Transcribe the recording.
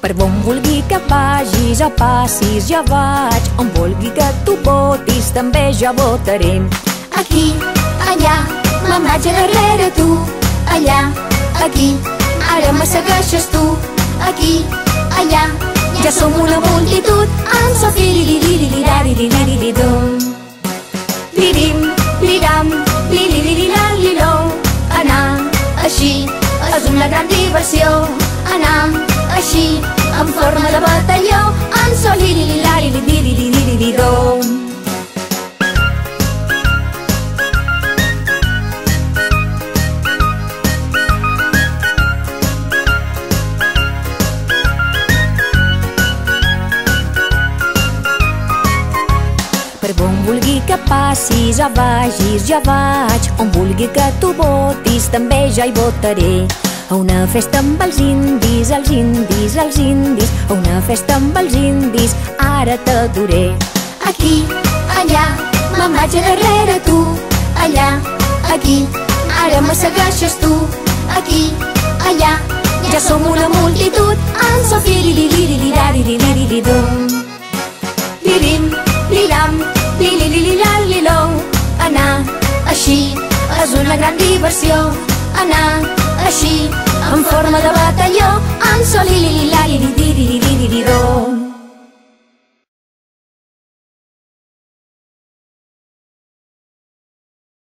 Per on vulgui que vagis o passis jo vaig, on vulgui que tu votis també jo votaré. Aquí, allà, me'n vaig a darrere tu. Allà, aquí, ara me segueixes tu. Aquí, allà, ja som una multitud. En so li-li-li-li-li-li-li-li-li-li-dum. Lirim, liram, li-li-li-li-la-li-lo. Anar així és una gran diversió. Anar així en forma de batalló. En so li-li-li-la-li-li-li-li-li-li-dum. Per on vulgui que passis o vagis jo vaig, on vulgui que tu votis també jo hi votaré. A una festa amb els indis, els indis, els indis, a una festa amb els indis, ara t'adoré. Aquí, allà, me'n vaig a darrere tu. Allà, aquí, ara me segueixes tu. Aquí, allà, ja som una multitud. En so li-li-li-li-li-li-li-li-li-li-dum. Lirim, liram, li-li-li-li-la-li-lo. Anar així és una gran diversió. Anar així en forma de batalló. En so li-li-li-la-li-li-li-li-li-li-li-dum.